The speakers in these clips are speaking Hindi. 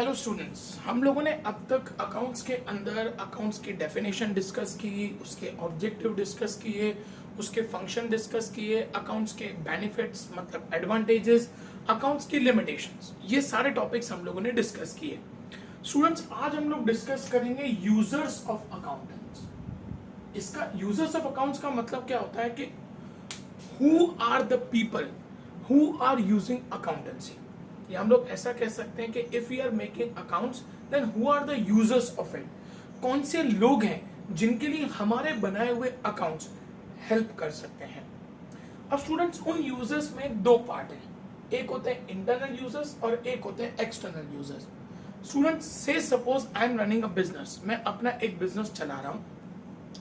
हेलो स्टूडेंट्स, हम लोगों ने अब तक अकाउंट्स के अंदर अकाउंट्स की डेफिनेशन डिस्कस की, उसके ऑब्जेक्टिव डिस्कस किए, उसके फंक्शन डिस्कस किए, अकाउंट्स के बेनिफिट्स मतलब एडवांटेजेस, अकाउंट्स की लिमिटेशंस, ये सारे टॉपिक्स हम लोगों ने डिस्कस किए। स्टूडेंट्स, आज हम लोग डिस्कस करेंगे यूजर्स ऑफ अकाउंटेंट्स। इसका यूजर्स ऑफ अकाउंट्स का मतलब क्या होता है कि who are the people who are using accountancy. या हम लोग ऐसा कह सकते हैं कि if we are making accounts then who are the users of it. कौन से लोग हैं जिनके लिए हमारे बनाए हुए अकाउंट्स हेल्प कर सकते हैं। अब स्टूडेंट्स, उन यूजर्स में दो पार्ट हैं, एक होते हैं इंटरनल यूजर्स और एक होते हैं एक्सटर्नल यूजर्स। स्टूडेंट्स, से suppose I am running a business, मैं अपना एक बिजनेस चला रहा हूँ,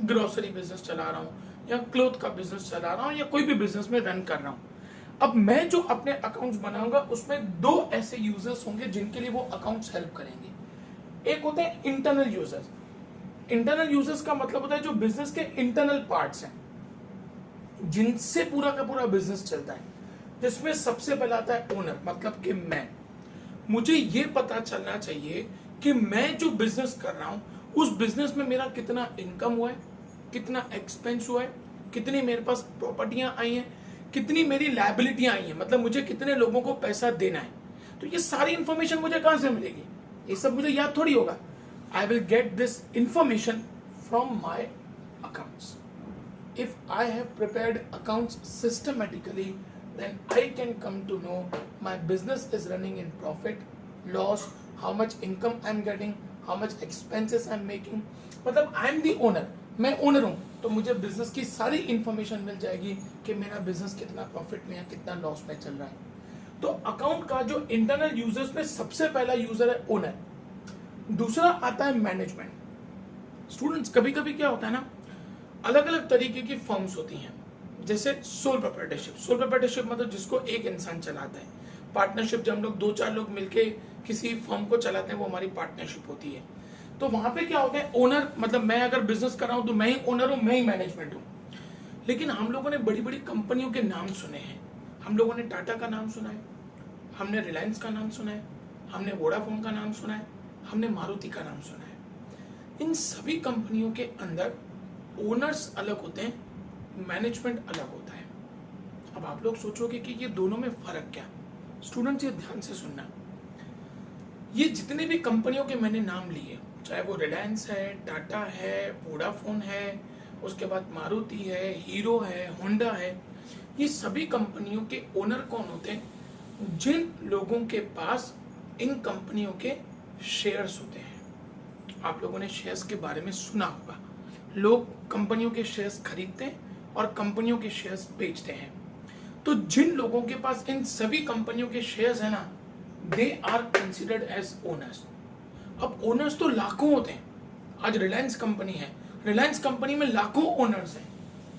ग्रोसरी बिजनेस चला रहा हूँ या क्लोथ का बिजनेस चला रहा हूँ या कोई भी बिजनेस में रन कर रहा हूँ। अब मैं जो अपने अकाउंट्स बनाऊंगा उसमें दो ऐसे यूजर्स होंगे जिनके लिए वो अकाउंट्स हेल्प करेंगे। एक होते हैं इंटरनल यूजर्स। इंटरनल यूजर्स का मतलब होता है जो बिजनेस के इंटरनल पार्ट्स हैं, जिनसे पूरा का पूरा बिजनेस चलता है, जिसमें सबसे पहला आता है ओनर, मतलब कि मुझे ये पता चलना चाहिए कि मैं जो बिजनेस कर रहा हूं उस बिजनेस में मेरा कितना इनकम हुआ है, कितना एक्सपेंस हुआ है, कितनी मेरे पास प्रॉपर्टियां आई हैं, कितनी मेरी लायबिलिटियां आई हैं, मतलब मुझे कितने लोगों को पैसा देना है। तो ये सारी इंफॉर्मेशन मुझे कहां से मिलेगी? ये सब मुझे याद थोड़ी होगा। I will get this information from my accounts. If I have prepared accounts systematically, then I can come to know my business is running in profit, loss, how much income I'm getting, how much expenses I'm making. मतलब I am the owner, मैं ओनर हूँ, तो मुझे बिजनेस की सारी इंफॉर्मेशन मिल जाएगी कि मेरा बिजनेस कितना प्रॉफिट में है, कितना लॉस में चल रहा है। तो अकाउंट का जो इंटरनल यूजर्स में सबसे पहला यूजर है ओनर। दूसरा आता है मैनेजमेंट। स्टूडेंट्स, कभी कभी क्या होता है ना, अलग अलग तरीके की फर्म्स होती हैं, जैसे सोल प्रोप्राइटरशिप। सोल प्रोप्राइटरशिप मतलब जिसको एक इंसान चलाता है। पार्टनरशिप, जब हम लोग दो चार लोग मिलके किसी फर्म को चलाते हैं, वो हमारी पार्टनरशिप होती है। तो वहां पे क्या होता है, ओनर मतलब मैं अगर बिजनेस कर रहा हूं तो मैं ही ओनर हूं, मैं ही मैनेजमेंट हूं। लेकिन हम लोगों ने बड़ी बड़ी कंपनियों के नाम सुने हैं। हम लोगों ने टाटा का नाम सुना है, हमने रिलायंस का नाम सुना है, हमने वोडाफोन का नाम सुना है, हमने मारुति का नाम सुना है। इन सभी कंपनियों के अंदर ओनर्स अलग होते हैं, मैनेजमेंट अलग होता है। अब आप लोग सोचोगे कि ये दोनों में फर्क क्या? स्टूडेंट्स, ये ध्यान से सुनना, ये जितने भी कंपनियों के मैंने नाम लिए, चाहे वो रिलायंस है, टाटा है, वोडाफोन है, उसके बाद मारुति है, हीरो है, होंडा है, ये सभी कंपनियों के ओनर कौन होते हैं? जिन लोगों के पास इन कंपनियों के शेयर्स होते हैं। आप लोगों ने शेयर्स के बारे में सुना होगा, लोग कंपनियों के शेयर्स खरीदते हैं और कंपनियों के शेयर्स बेचते हैं। तो जिन लोगों के पास इन सभी कंपनियों के शेयर्स है ना, they are considered as owners. अब ओनर्स तो लाखों होते हैं। आज रिलायंस कंपनी है, रिलायंस कंपनी में लाखों ओनर्स हैं।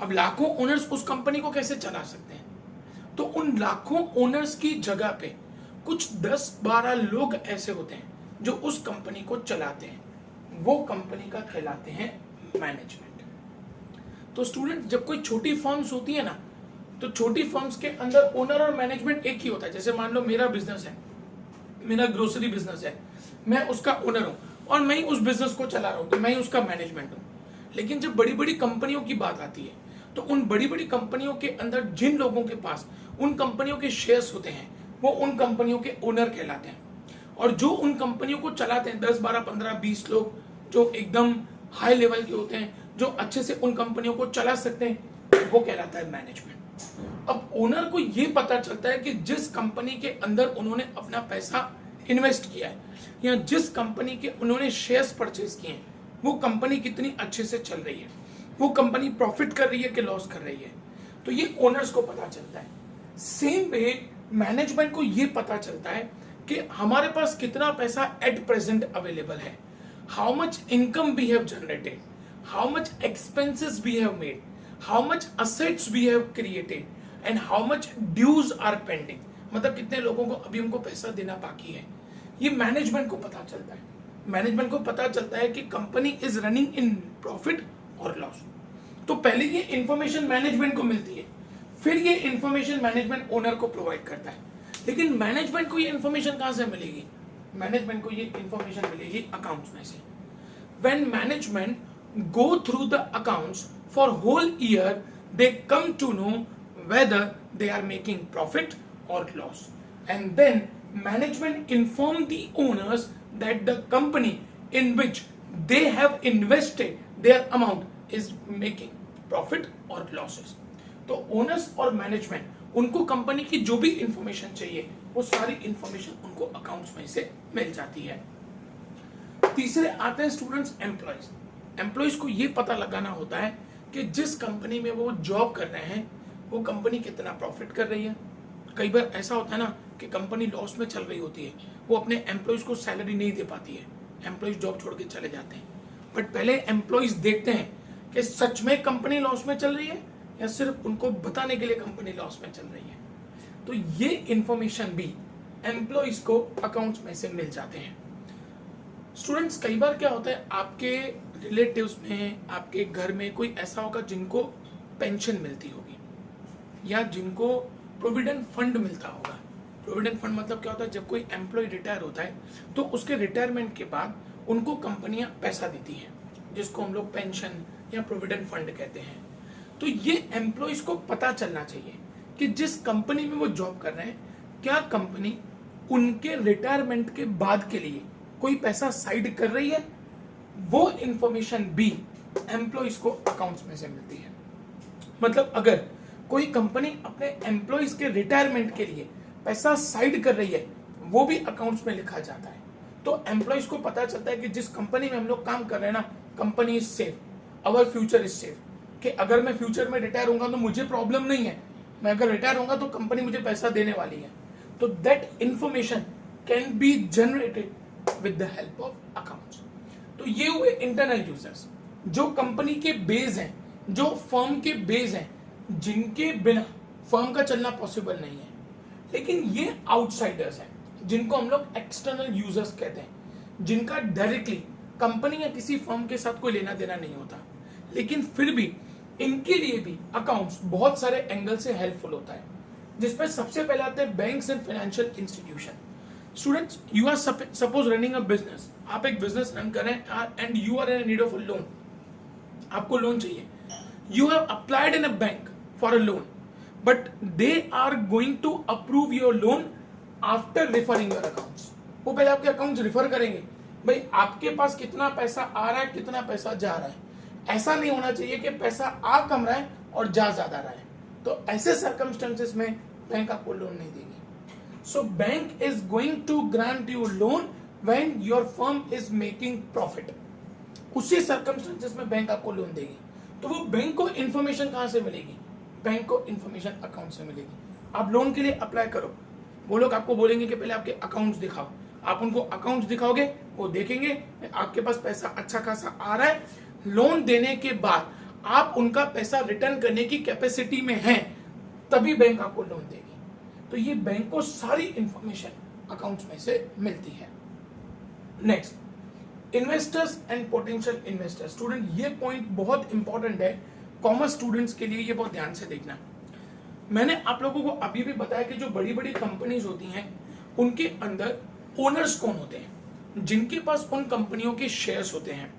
अब लाखों ओनर्स उस कंपनी को कैसे चला सकते हैं? तो उन लाखों ओनर्स की जगह पे कुछ 10-12 लोग ऐसे होते हैं जो उस कंपनी को चलाते हैं, वो कंपनी का कहलाते हैं मैनेजमेंट। तो स्टूडेंट, जब कोई छोटी फर्म्स होती है ना, तो छोटी फर्म्स के अंदर ओनर और मैनेजमेंट एक ही होता है। जैसे मान लो मेरा बिजनेस है, मेरा ग्रोसरी बिजनेस है, मैं उसका ओनर हूं और मैं ही उस बिजनेस को चला रहा हूं, तो मैं ही उसका मैनेजमेंट हूं। लेकिन जब बड़ी बड़ी कंपनियों की बात आती है, तो उन बड़ी बड़ी कंपनियों के अंदर जिन लोगों के पास उन कंपनियों के शेयर्स होते हैं, वो उन कंपनियों के ओनर कहलाते हैं। और जो उन कंपनियों को चलाते हैं, 10, 12, 15, 20 लोग जो एकदम हाई लेवल के होते हैं, जो अच्छे से उन कंपनियों को चला सकते हैं, वो कहलाता है मैनेजमेंट। अब ओनर को ये पता चलता है कि जिस कंपनी के अंदर उन्होंने अपना पैसा इन्वेस्ट किया है या जिस कंपनी के उन्होंने शेयर्स परचेज किए हैं, वो कंपनी कितनी अच्छे से चल रही है, वो कंपनी प्रॉफिट कर रही है कि लॉस कर रही है, तो ये ओनर्स को पता चलता है। सेम वे मैनेजमेंट को ये पता चलता है कि हमारे पास कितना पैसा एट प्रेजेंट अवेलेबल है, how much income we have generated, how much expenses we have made, how much assets we have created, and how much dues are pending। मतलब कितने लोगों को अभी हमको पैसा देना बाकी है, ये मैनेजमेंट को पता चलता है। मैनेजमेंट को पता चलता है कि company is running in profit और लॉस। तो पहले ये इंफॉर्मेशन मैनेजमेंट को मिलती है, फिर ये इंफॉर्मेशन मैनेजमेंट ओनर को प्रोवाइड करता है। लेकिन मैनेजमेंट को ये इंफॉर्मेशन कहां से मिलेगी? मैनेजमेंट को ये इंफॉर्मेशन मिलेगी अकाउंट्स में से. When management go through the accounts for whole year, they come to know whether they are making profit or loss, and then management inform the owners that the company in which they have invested their amount is making profit or losses. तो ओनर्स और मैनेजमेंट उनको कंपनी की जो भी इंफॉर्मेशन चाहिए वो सारी इंफॉर्मेशन उनको अकाउंट्स में से मिल जाती है. तीसरे आते हैं स्टूडेंट्स एम्प्लॉयज. एम्प्लॉयज को ये पता लगाना होता है कि जिस कंपनी में वो जॉब कर रहे हैं वो कंपनी कितना प्रॉफिट कर रही है. कई बार ऐसा होता है ना कि कंपनी लॉस में चल रही होती है, वो अपने एम्प्लॉयज को सैलरी नहीं दे पाती है, एम्प्लॉयज जॉब छोड़ के चले जाते हैं. बट पहले एम्प्लॉयज देखते हैं कि सच में कंपनी लॉस में चल रही है या सिर्फ उनको बताने के लिए कंपनी लॉस में चल रही है. तो ये इंफॉर्मेशन भी एम्प्लॉयज को अकाउंट्स में से मिल जाते हैं. स्टूडेंट्स, कई बार क्या होता है आपके रिलेटिव्स में, आपके घर में कोई ऐसा होगा जिनको पेंशन मिलती होगी या जिनको प्रोविडेंट फंड मिलता होगा. प्रोविडेंट फंड मतलब क्या होता है, जब कोई एम्प्लॉय रिटायर होता है तो उसके रिटायरमेंट के बाद उनको कंपनियां पैसा देती हैं, जिसको हम लोग पेंशन या प्रोविडेंट फंड कहते हैं. तो ये एम्प्लॉयज को पता चलना चाहिए कि जिस कंपनी में वो जॉब कर रहे हैं क्या कंपनी उनके रिटायरमेंट के बाद के लिए कोई पैसा साइड कर रही है. वो इंफॉर्मेशन भी एम्प्लॉयज को अकाउंट्स में से मिलती है. मतलब अगर कोई कंपनी अपने एम्प्लॉयज के रिटायरमेंट के लिए पैसा साइड कर रही है वो भी अकाउंट्स में लिखा जाता है. तो एम्प्लॉयज को पता चलता है कि जिस कंपनी में हम लोग काम कर रहे हैं ना, company is safe, our future is safe, कि अगर मैं फ्यूचर में रिटायर होऊंगा तो मुझे प्रॉब्लम नहीं है, मैं अगर रिटायर होऊंगा तो कंपनी मुझे पैसा देने वाली है. तो that information can be generated with the help of accounts. तो ये हुए इंटरनल यूजर्स जो कंपनी के बेस हैं, जो फर्म के बेस हैं, जिनके बिना फर्म का चलना पॉसिबल नहीं है. लेकिन ये आउटसाइडर्स हैं जिनको हम लोग एक्सटर्नल यूजर्स कहते हैं, जिनका डायरेक्टली कंपनी या किसी फर्म के साथ कोई लेना देना नहीं होता, लेकिन फिर भी इनके लिए भी अकाउंट्स बहुत सारे एंगल से हेल्पफुल होता है. जिसमें सबसे पहले आते हैं banks and financial institution. Students, you are suppose running a business, आप एक बिजनेस रन कर रहे हैं and you are in need of a loan. आपको लोन चाहिए. You have applied in a bank for a loan, but they are going to approve your loan after referring your accounts. वो पहले आपके अकाउंट्स रिफर करेंगे, भाई आपके पास कितना पैसा आ रहा है, कितना पैसा जा रहा है. ऐसा नहीं होना चाहिए कि पैसा आ कम रहा है और जा ज्यादा रहा है. तो ऐसे सर्कमस्टेंसेस में बैंक आपको लोन नहीं देगी. So bank is going to grant you loan when your firm is making profit. उसी सर्कमस्टेंसेस में बैंक आपको लोन देगी. तो वो बैंक को इंफॉर्मेशन कहां से मिलेगी? बैंक को इंफॉर्मेशन अकाउंट से मिलेगी. आप लोन के लिए अप्लाई करो, वो लोग आपको बोलेंगे कि पहले आपके अकाउंट्स दिखाओ. आप उनको अकाउंट्स दिखाओगे, वो देखेंगे आपके पास पैसा अच्छा खासा आ रहा है. लोन देने के बाद आप उनका पैसा रिटर्न करने की कैपेसिटी में हैं, तभी बैंक आपको लोन देगी. तो ये बैंक को सारी इंफॉर्मेशन अकाउंट्स में से मिलती है. Next, investors and potential investors. Student, ये पॉइंट बहुत इंपॉर्टेंट है कॉमर्स स्टूडेंट्स के लिए, ये बहुत ध्यान से देखना. मैंने आप लोगों को अभी भी बताया कि जो बड़ी बड़ी कंपनीज होती हैं उनके अंदर ओनर्स कौन होते हैं, जिनके पास उन कंपनियों के शेयर्स होते हैं.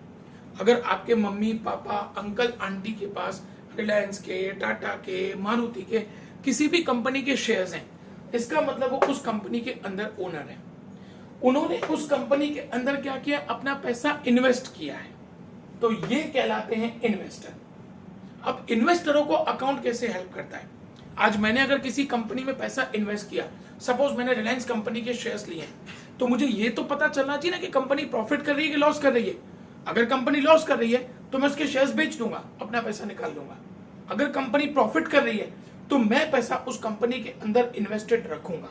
अगर आपके मम्मी पापा अंकल आंटी के पास रिलायंस के, टाटा के, मारुति के किसी भी कंपनी के शेयर्स हैं, इसका मतलब वो उस कंपनी के अंदर ओनर है. उन्होंने उस कंपनी के अंदर क्या किया? अपना पैसा इन्वेस्ट किया है. तो ये कहलाते हैं इन्वेस्टर. अब इन्वेस्टरों को अकाउंट कैसे हेल्प करता है? आज मैंने अगर किसी कंपनी में पैसा इन्वेस्ट किया, सपोज मैंने रिलायंस कंपनी के शेयर्स लिए हैं, तो मुझे ये तो पता चलना चाहिए ना कि कंपनी प्रॉफिट कर रही है कि लॉस कर रही है. अगर कंपनी लॉस कर रही है तो मैं उसके शेयर्स बेच दूंगा, अपना पैसा निकाल लूंगा. अगर कंपनी प्रॉफिट कर रही है तो मैं पैसा उस कंपनी के अंदर इन्वेस्टेड रखूंगा.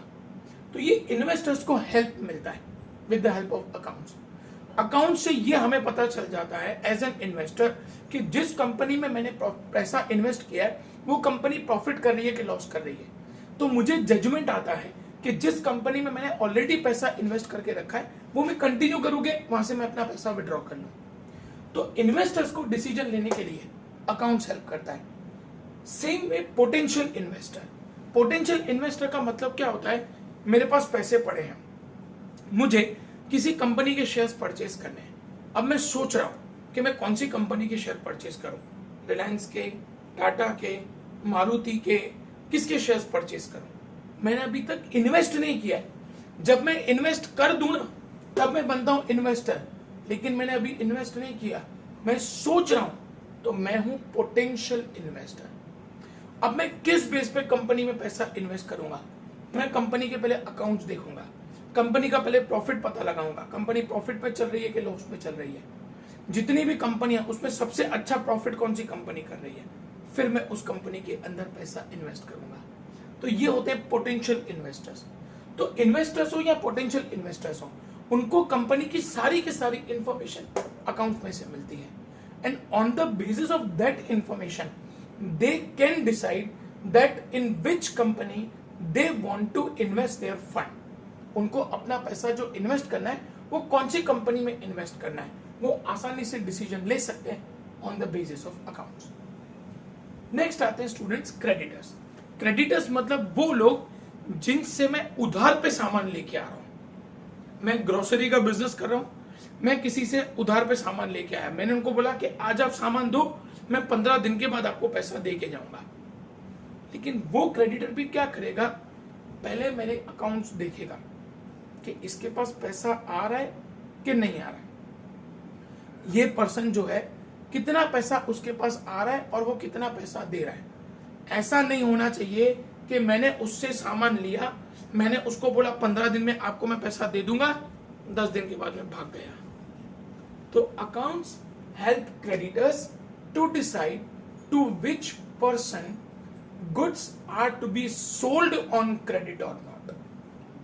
तो ये इन्वेस्टर्स को हेल्प मिलता है with the help of accounts. Account से ये हमें पता चल जाता है एज एन इन्वेस्टर कि जिस कंपनी में मैंने पैसा इन्वेस्ट किया है वो कंपनी प्रॉफिट कर रही है कि लॉस कर रही है. तो मुझे जजमेंट आता है कि जिस कंपनी में मैंने ऑलरेडी पैसा इन्वेस्ट करके रखा है वो मैं कंटिन्यू करूंगे, वहां से मैं अपना पैसा विड्रॉ कर लूं. तो इन्वेस्टर्स को डिसीजन लेने के लिए अकाउंट्स हेल्प करता है. Same way potential investor. Potential investor का मतलब क्या होता है? मेरे पास पैसे पड़े हैं, मुझे किसी कंपनी के शेयर्स परचेज करने हैं। अब मैं सोच रहा हूं कि मैं कौन सी कंपनी के शेयर परचेज करूं, रिलायंस के, टाटा के, मारुति के, किसके शेयर्स परचेज करूं। मैंने अभी तक इन्वेस्ट नहीं किया है। जब मैं इन्वेस्ट कर दूं ना तब मैं बनता हूं इन्वेस्टर, लेकिन मैंने अभी इन्वेस्ट नहीं किया, मैं सोच रहा हूं, तो मैं हूं पोटेंशियल इन्वेस्टर। अब मैं किस बेस पे कंपनी में पैसा इन्वेस्ट करूंगा? मैं कंपनी के पहले अकाउंट्स देखूंगा, कंपनी का पहले प्रॉफिट पता लगाऊंगा, कंपनी प्रॉफिट पे चल रही है कि लॉस पे चल रही है, जितनी भी कंपनियां उसमें सबसे अच्छा प्रॉफिट कौन सी कंपनी कर रही है, फिर मैं उस कंपनी के अंदर पैसा इन्वेस्ट करूंगा। तो ये होते हैं पोटेंशियल इन्वेस्टर्स। तो इन्वेस्टर्स हो या पोटेंशियल इन्वेस्टर्स हो, उनको कंपनी की सारी इंफॉर्मेशन अकाउंट में से मिलती है, and on the basis of that information they can decide that in which company they want to invest their fund. उनको अपना पैसा जो इन्वेस्ट करना है वो कौन सी कंपनी में इन्वेस्ट करना है, वो आसानी से डिसीजन ले सकते हैं on the basis of accounts. Next आते हैं स्टूडेंट्स क्रेडिटर्स। क्रेडिटर्स मतलब वो लोग जिनसे मैं उधार पे सामान लेके आ रहा हूं। मैं ग्रोसरी का बिजनेस कर रहा हूं, मैं किसी से उधार पे सामान लेके आया, मैंने उनको बोला कि आज आप सामान दो, मैं 15 दिन के बाद आपको पैसा दे के जाऊंगा। लेकिन वो क्रेडिटर भी क्या करेगा, पहले मेरे अकाउंट्स देखेगा कि इसके पास पैसा आ रहा है कि नहीं आ रहा है, ये पर्सन जो है कितना पैसा उसके पास आ रहा है और वो कितना पैसा दे रहा है। ऐसा नहीं होना चाहिए कि मैंने उससे सामान लिया, मैंने उसको बोला 15 दिन में आपको मैं पैसा दे दूंगा, 10 दिन के बाद में भाग गया। तो accounts help creditors to decide to which person goods are to be sold on credit और नॉट।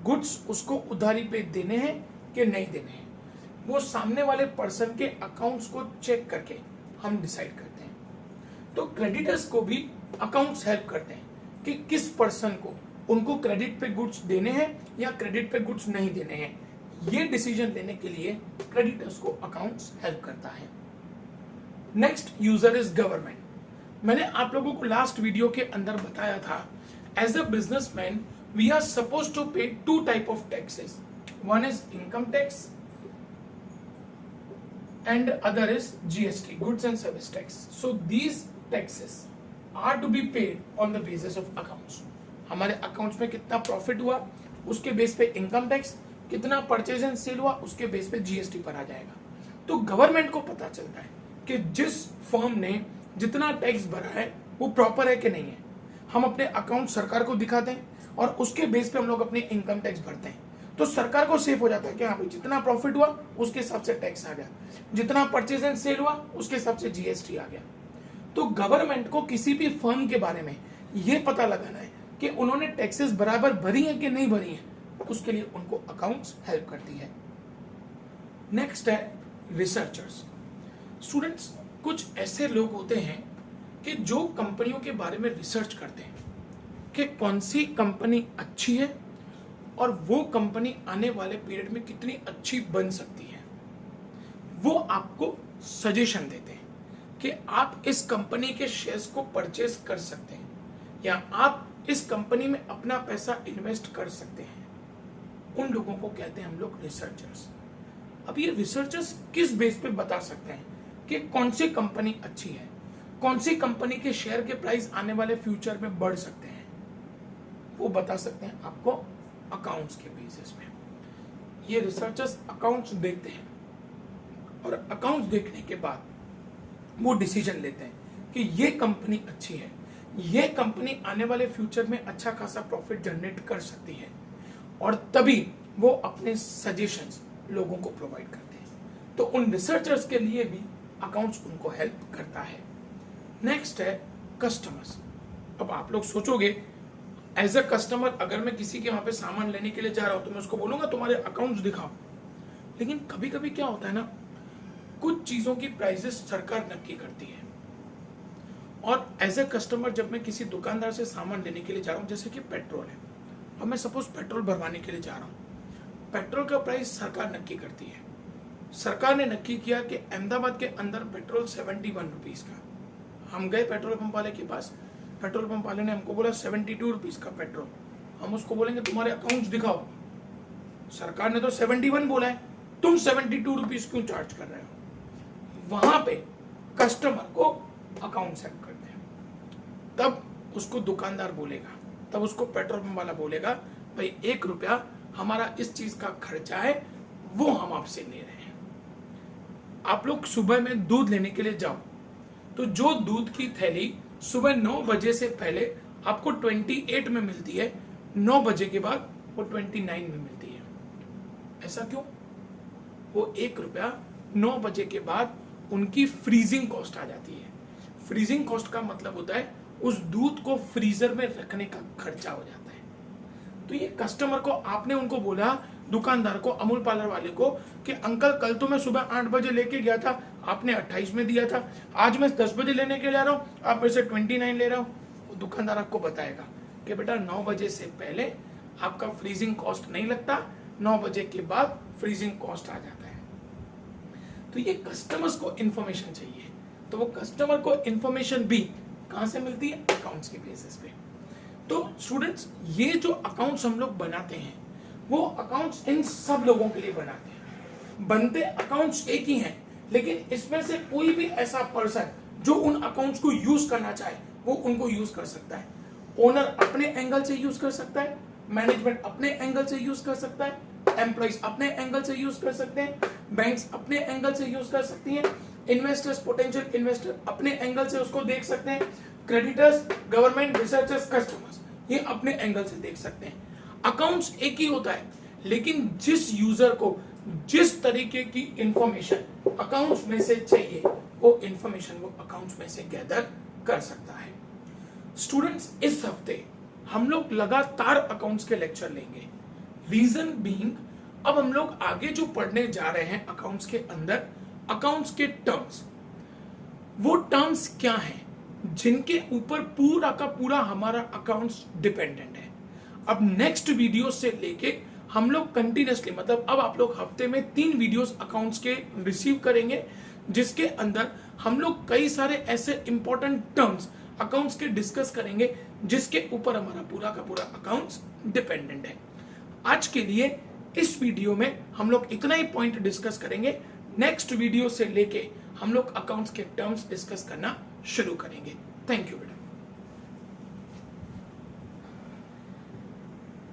गुड्स उसको उधारी पे देने हैं कि नहीं देने हैं, वो सामने वाले पर्सन के अकाउंट्स को चेक करके हम डिसाइड करते हैं। तो क्रेडिटर्स को भी अकाउंट्स हेल्प करते हैं कि किस पर्सन को उनको क्रेडिट पे गुड्स देने हैं या क्रेडिट पे गुड्स नहीं देने हैं। ये डिसीजन लेने के लिए क्रेडिटर्स को अकाउंट्स हेल्प करता है। Next user is government. मैंने आप लोगों को लास्ट वीडियो के अंदर बताया था, as a businessman we are suppose to pay 2 type of taxes, one is income tax and other is GST, goods and service tax. So these taxes are to be paid on the basis of accounts. हमारे अकाउंट्स में कितना प्रॉफिट हुआ उसके बेस पे इनकम टैक्स, कितना परचेज एंड सेल हुआ उसके बेस पे जीएसटी पर आ जाएगा। तो गवर्नमेंट को पता चलता है कि जिस फर्म ने जितना टैक्स भरा है वो प्रॉपर है कि नहीं है। हम अपने अकाउंट सरकार को दिखाते हैं और उसके बेस पे हम लोग अपनी इनकम टैक्स भरते हैं, तो सरकार को सेफ हो जाता है कि हाँ भाई जितना प्रॉफिट हुआ उसके हिसाब से टैक्स आ गया, जितना परचेज एंड सेल हुआ उसके हिसाब से जीएसटी आ गया। तो गवर्नमेंट को किसी भी फर्म के बारे में ये पता लगाना है कि उन्होंने टैक्सेस बराबर भरी है कि नहीं भरी है, उसके लिए उनको अकाउंट्स हेल्प करती है। नेक्स्ट है रिसर्चर्स। स्टूडेंट्स, कुछ ऐसे लोग होते हैं कि जो कंपनियों के बारे में रिसर्च करते हैं कि कौन सी कंपनी अच्छी है और वो कंपनी आने वाले पीरियड में कितनी अच्छी बन सकती है। वो आपको सजेशन देते हैं कि आप इस कंपनी के शेयर्स को परचेज कर सकते हैं या आप इस कंपनी में अपना पैसा इन्वेस्ट कर सकते हैं। उन लोगों को कहते हैं हम लोग रिसर्चर्स। अब ये रिसर्चर्स किस बेस पे बता सकते हैं कि कौन सी कंपनी अच्छी है, कौन सी कंपनी के शेयर के प्राइस आने वाले फ्यूचर में बढ़ सकते हैं, वो बता सकते हैं आपको अकाउंट्स के बेसिस पे। ये रिसर्चर्स अकाउंट्स देखते हैं और अकाउंट्स देखने के बाद वो डिसीजन लेते हैं कि ये कंपनी अच्छी है, ये कंपनी आने वाले फ्यूचर में अच्छा खासा प्रॉफिट जनरेट कर सकती है, और तभी वो अपने सजेशंस लोगों को प्रोवाइड करते हैं। तो उन रिसर्चर्स के लिए भी अकाउंट्स उनको हेल्प करता है। नेक्स्ट है कस्टमर्स। अब आप लोग सोचोगे एज अ कस्टमर अगर मैं किसी के वहां पे सामान लेने के लिए जा रहा हूं तो मैं उसको बोलूंगा तुम्हारे अकाउंट्स दिखाओ, लेकिन कभी कभी क्या होता है ना, कुछ चीजों की प्राइसेस सरकार नक्की करती है, और एज अ कस्टमर जब मैं किसी दुकानदार से सामान लेने के लिए जा रहा हूं, जैसे कि पेट्रोल है, अब मैं सपोज पेट्रोल भरवाने के लिए जा रहा हूं, पेट्रोल का प्राइस सरकार नक्की करती है। सरकार ने नक्की किया कि अहमदाबाद के अंदर पेट्रोल 71 रुपीज का। हम गए पेट्रोल पंप वाले के पास, पेट्रोल पंप वाले ने हमको बोला 72 रुपीज का पेट्रोल। हम उसको बोलेंगे तुम्हारे अकाउंट्स दिखाओ, सरकार ने तो 71 बोला है, तुम 72 रुपीज क्यों चार्ज कर रहे हो? वहां पे कस्टमर को अकाउंट सेट करते हैं, तब उसको दुकानदार बोलेगा, तब उसको पेट्रोल पंप वाला बोलेगा, भाई 1 रुपया हमारा इस चीज का खर्चा है, वो हम आपसे ले रहे हैं। आप लोग सुबह में दूध लेने के लिए जाओ, तो जो दूध की थैली सुबह 9 बजे से पहले आपको 28 में मिलती है, 9 बजे के बाद वो 29 में मिलती है। ऐसा क्यों? वो 1 रुपया 9 बजे के बाद उनकी फ्रीजिंग कॉस्ट आ जाती है। फ्रीजिंग कॉस्ट का मतलब होता है उस दूध को फ्रीजर में रखने का खर्चा हो जाता है। तो ये कस्टमर को, आपने उनको बोला, दुकानदार को, अमूल पार्लर वाले को, कि अंकल कल तो मैं सुबह 8 बजे लेके गया था, आपने 28 में दिया था, आज मैं 10 बजे लेने के लिए आ रहा हूँ, आप मेरे से 29 ले रहा हूँ। वो दुकानदार आपको बताएगा कि बेटा 9 बजे से पहले आपका फ्रीजिंग कॉस्ट नहीं लगता, 9 बजे के बाद फ्रीजिंग कॉस्ट आ जाता है। तो ये कस्टमर्स को इंफॉर्मेशन चाहिए, तो वो कस्टमर को इंफॉर्मेशन भी कहां से मिलती है? अकाउंट्स के बेसिस पे। तो स्टूडेंट्स, ये जो अकाउंट्स हम लोग बनाते हैं, वो अकाउंट्स इन सब लोगों के लिए बनाते हैं। बनते अकाउंट्स एक ही हैं, लेकिन इसमें से कोई भी ऐसा पर्सन जो उन अकाउंट्स को यूज करना चाहे, वो उनको यूज कर सकता है। ओनर अपने एंगल से यूज कर सकता है, मैनेजमेंट अपने एंगल से यूज कर सकता है, एम्प्लॉइज अपने एंगल से यूज कर सकते हैं, बैंक्स अपने एंगल से यूज कर सकती हैं, इन्वेस्टर्स, पोटेंशियल इन्वेस्टर अपने एंगल से उसको देख सकते हैं, क्रेडिटर्स, गवर्नमेंट, रिसर्चर्स, कस्टमर्स ये अपने एंगल से देख सकते हैं। अकाउंट्स एक ही होता है, लेकिन जिस यूजर को जिस तरीके की इंफॉर्मेशन अकाउंट्स में से चाहिए, वो इंफॉर्मेशन वो अकाउंट्स में से गैदर कर सकता है। स्टूडेंट्स, इस हफ्ते हम लोग लगातार अकाउंट्स के लेक्चर लेंगे। रीजन बीइंग, अब हम लोग आगे जो पढ़ने जा रहे हैं अकाउंट्स के अंदर, अकाउंट्स के टर्म्स, वो टर्म्स क्या हैं जिनके ऊपर पूरा का पूरा हमारा अकाउंट्स डिपेंडेंट है। अब नेक्स्ट वीडियो से लेके हम लोग कंटिन्यूसली, मतलब अब आप लोग हफ्ते में 3 वीडियोस अकाउंट्स के रिसीव करेंगे, जिसके अंदर हम लोग कई सारे ऐसे इंपॉर्टेंट टर्म्स अकाउंट्स के डिस्कस करेंगे जिसके ऊपर हमारा पूरा का पूरा अकाउंट्स डिपेंडेंट है। आज के लिए इस वीडियो में हम लोग इतना ही पॉइंट डिस्कस करेंगे। नेक्स्ट वीडियो से लेके हम लोग अकाउंट्स के टर्म्स डिस्कस करना शुरू करेंगे। थैंक यू बेटा।